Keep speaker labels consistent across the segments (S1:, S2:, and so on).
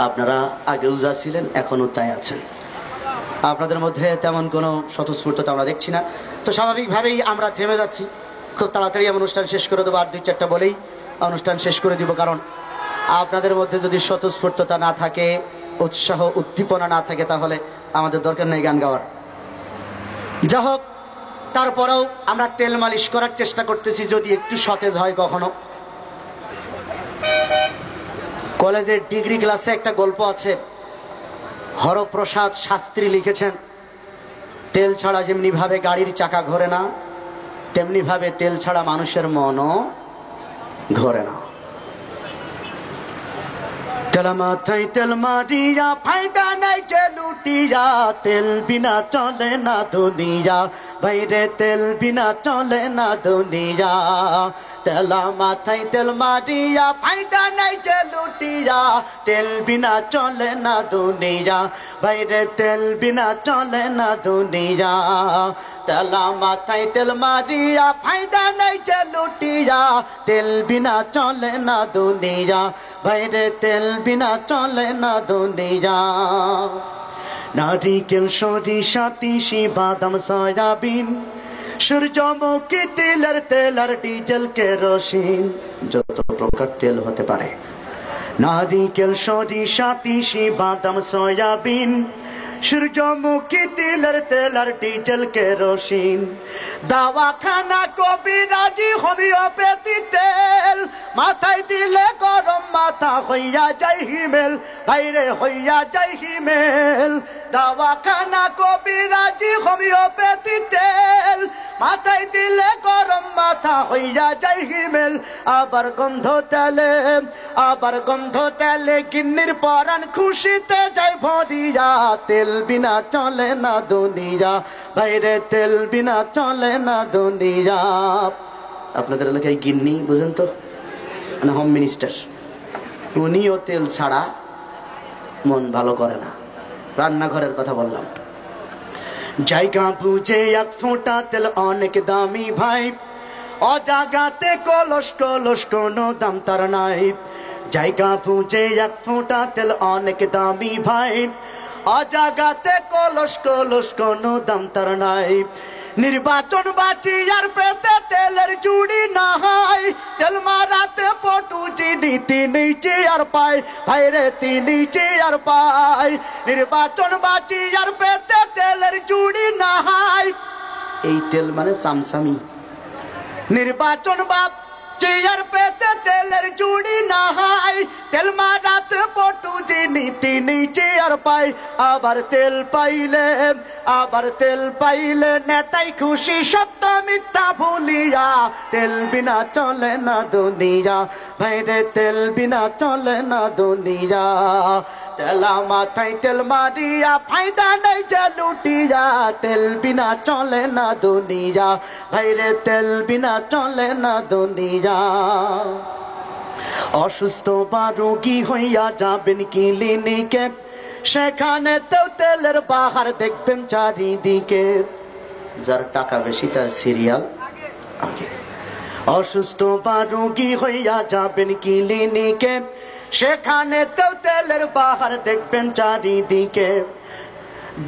S1: আপনারা আগেও যা ছিলেন এখনো তাই আছেন, আপনাদের মধ্যে তেমন কোনো স্বতঃস্ফূর্ততা আমরা দেখছি না। তো স্বাভাবিকভাবেই আমরা থেমে যাচ্ছি, খুব তাড়াতাড়ি আমি অনুষ্ঠান শেষ করে দেবো, আর দুই চারটা বলেই অনুষ্ঠান শেষ করে দিব। কারণ আপনাদের মধ্যে যদি স্বতঃস্ফূর্ততা না থাকে, উৎসাহ উদ্দীপনা না থাকে, তাহলে আমাদের দরকার নেই গান গাওয়ার। যা হোক, তারপরেও আমরা তেল মালিশ করার চেষ্টা করতেছি, যদি একটু সতেজ হয় কখনো। কলেজের ডিগ্রি ক্লাসে একটা গল্প আছে, হরপ্রসাদ শাস্ত্রী লিখেছেন, তেল ছাড়া যেমনি ভাবে গাড়ির চাকা ঘোরে না, তেমনি ভাবে তেল ছাড়া মানুষের মনও ঘোরে না। তেল মাথায় তেল মারিয়া ফায়দা নাই যে লুটিয়া, তেল বিনা চলে না দুনিয়া, বাইরে তেল বিনা চলে না দুনিয়া। তেল মাথায় তেল মারিয়া ফায়দা নাই যে লুটিয়া, তেল বিনা চলে না দুনিয়া, বাইরে তেল বিনা চলে না দুনিয়া। তেল মাথায় তেল মারিয়া ফায়দা নাই যে লুটিয়া, তেল বিনা চলে না দুনিয়া, বাইরে তেল বিনা চলে না দুনিয়া। নারিকেল সরিষা তিসি বাদাম সয়াবিন, সূর্যমুখী তেলের তেল আর ডিজেল কেরোসিন, যত প্রকার তেল হতে পারে। নারিকেল সরিষা তিসি বাদাম সয়াবিন, সূর্যমুখী তেলের তেল আর ডিজেল কেরোসিন। দাওয়াখানা কবিরাজি হোমিওপ্যাথি তেল, মাথায় দিলে গরম মাথা হইয়া যায় হিমেল, বাইরে হইয়া যায় হিমেল। দাওয়াখানা কবিরাজি হোমিওপ্যাথি তেল, মাথায় দিলে গরম মাথা হইয়া যায় হিমেল। আবার গন্ধ তেলে, আবার গন্ধ তেলে কিন্নির পরাণ খুশিতে যায় ভরিয়া, তেল বিনা চলে না দুনিয়া, বাইরে তেল বিনা চলে না দুনিয়া। আপনাদের এলাকায় গিন্নি বুঝেন তো, মানে হোম মিনিস্টার, উনিও তেল ছাড়া মন ভালো করে না। রান্নাঘরের কথা বললাম, জায়গা বুঝে এক ফোঁটা তেল অনেক দামি ভাই, অজাগাতে কলস কলস কোনো দাম তার নাই। জায়গা বুঝে এক ফোঁটা তেল অনেক দামি ভাই, অজাগাতে কলস কলস কোনো দাম তার নাই। নির্বাচন বাঁচি আর পেতে তেলের জুড়ি না হয়, তেল মারাতে পটু চিনি তিনি চেয়ার পায়, ভাইরে তিনি চেয়ার পায়। নির্বাচন বাঁচি আর পেতে তেলের জুড়ি না হয়, এই তেল মানে সামসামি। নির্বাচন বাপ চেয়ার পেতে তেলের জুড়ি না হয়, তেল মারাতে পটু চিনি তিনি চেয়ার পায়। আবার তেল পাইলে, আবার তেল পাইলে নেতাই খুশি সত্য মিথ্যা ভুলিয়া, তেল বিনা চলে না দুনিয়া, ভাইরে তেল বিনা চলে না দুনিয়া। তেলা মাথায় তেল মারিয়া ফায়দা নাই যে লুটিয়া, তেল বিনা চলে না দুনিয়া, ভাইরে তেল বিনা চলে না দুনিয়া। অসুস্থ বা রোগী হইয়া যাবেন ক্লিনিকে, সেখানে তো তেলের বাহার দেখবেন চারিদিকে, যার টাকা বেশি তার সিরিয়াল আগে। অসুস্থ বা রোগী হইয়া যাবেন ক্লিনিকে, সেখানে তো তেলের বাহার দেখবেন চারিদিকে।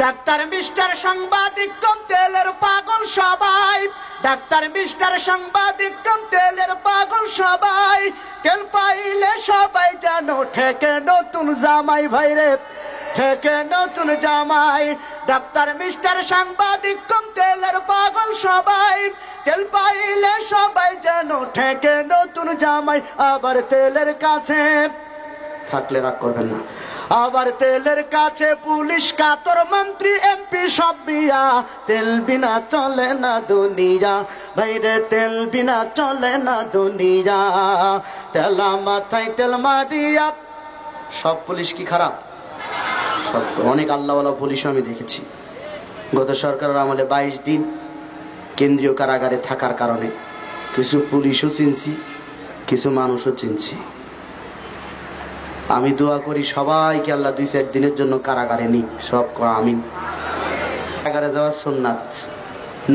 S1: ডাক্তার মিস্টার সাংবাদিক কম তেলের পাগল সবাই, ডাক্তার মিস্টার সাংবাদিক কম তেলের পাগল সবাই। তেল পাইলে সবাই যেন ঠেকে নতুন জামাই, ভাইরে ঠেকে নতুন জামাই। ডাক্তার মিস্টার সাংবাদিক কম তেলের পাগল সবাই, তেল পাইলে সবাই যেন ঠেকে নতুন জামাই। আবার তেলের কাছে থাকলে রাগ করবেন না, আবার তেলের কাছে পুলিশ কাতর মন্ত্রী এমপি সব বিয়া, তেল বিনা চলে না দুনিয়া, ভাইরে তেল বিনা চলে না দুনিয়া। তেলা মাথায় তেল মারিয়া, সব পুলিশ কি খারাপ? সব অনেক আল্লাহওয়ালা পুলিশও আমি দেখেছি। গত সরকারের আমলে 22 দিন কেন্দ্রীয় কারাগারে থাকার কারণে কিছু পুলিশও চিনছি, কিছু মানুষও চিনছি। আমি দোয়া করি সবাইকে আল্লাহ 2-4 দিনের জন্য কারাগারে নিক, সব আমিন। কারাগারে যাওয়ার সুন্নাত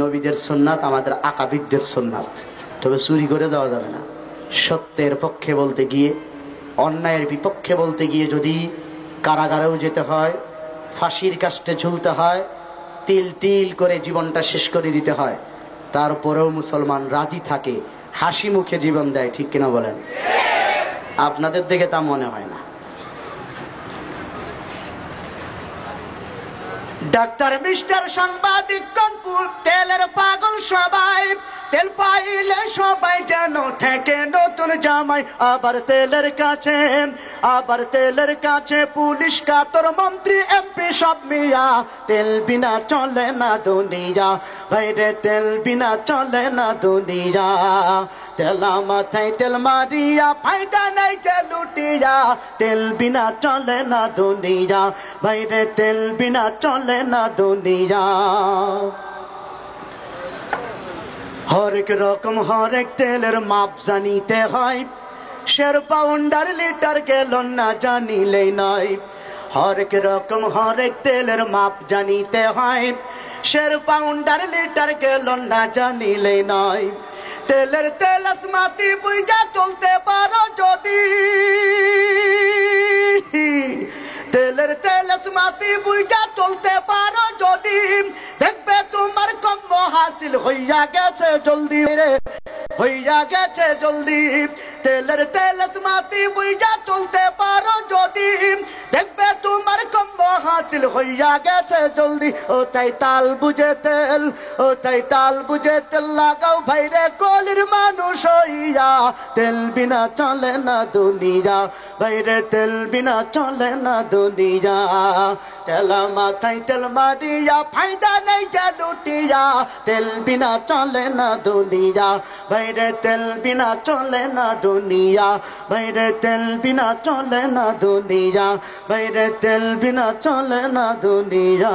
S1: নবীদের সুন্নাত, আমাদের আকাবিরদের সুন্নাত, তবে চুরি করে যাওয়া যাবে না। সত্যের পক্ষে বলতে গিয়ে, অন্যায়ের বিপক্ষে বলতে গিয়ে যদি কারাগারেও যেতে হয়, ফাঁসির কাস্টে ঝুলতে হয়, তিল তিল করে জীবনটা শেষ করে দিতে হয়, তারপরেও মুসলমান রাজি থাকে, হাসি মুখে জীবন দেয়। ঠিক কিনা বলেন? আপনাদের দিকে তা মনে হয় না। ডাক্তার, মিস্টার, সাংবাদিক, কনপুর, তেলের পাগল সবাই, তেল পাইলে সবাই যেন ঠেকে নতুন জামাই। আবার তেলের কাছে পুলিশ, কাতর, মন্ত্রী, এমপি সব মিয়া। তেল বিনা চলে না দুনিয়া, ভাইরে তেল বিনা চলে না দুনিয়া। তেলা মাথায় তেল মারিয়া, ফায়দা নাই যে লুটিয়া। তেল বিনা চলে না দুনিয়া, ভাইরে তেল বিনা চলে না দুনিয়া। হরেক রকম হরেক তেলের মাপ জানিতে হয়, শের, পাউন্ডার, লিটার, গ্যালন না জানিলেই নয়। হরেক রকম হরেক তেলের মাপ জানিতে হয়, শের, পাউন্ডার, লিটার, গ্যালন না জানিলেই নয়। তেলের তেল আসমাতি বুঝা চলতে পারো যদি, তেলের তেল আসমাতি বুঝা চলতে পারো যদি, দেখবে তোমার কম হাসিল হইয়া গেছে জলদি রে, হইয়া গেছে জলদি। তেলের তেল আসমাতি বুঝা চলতে পারো যদি, দেখবে তোমার কম হাসিল হইয়া গেছে জলদি। ও তাই তাল বুঝে তেল, ও তাই তাল বুঝে তেল লাগাও ভাইরে কলির মানুষ হইয়া। তেল বিনা চলে না দুনিয়া, ভাইরে তেল বিনা চলে না দুনিয়া। তেলা মাথায় তেল মারিয়া, ফায়দা নেই যা লুটিয়া। তেল বিনা চলে না দুনিয়া, ভাইরে তেল বিনা চলে না দুনিয়া। ভাইরে তেল বিনা চলে না দুনিয়া, ভাইরে তেল বিনা চলে না দুনিয়া।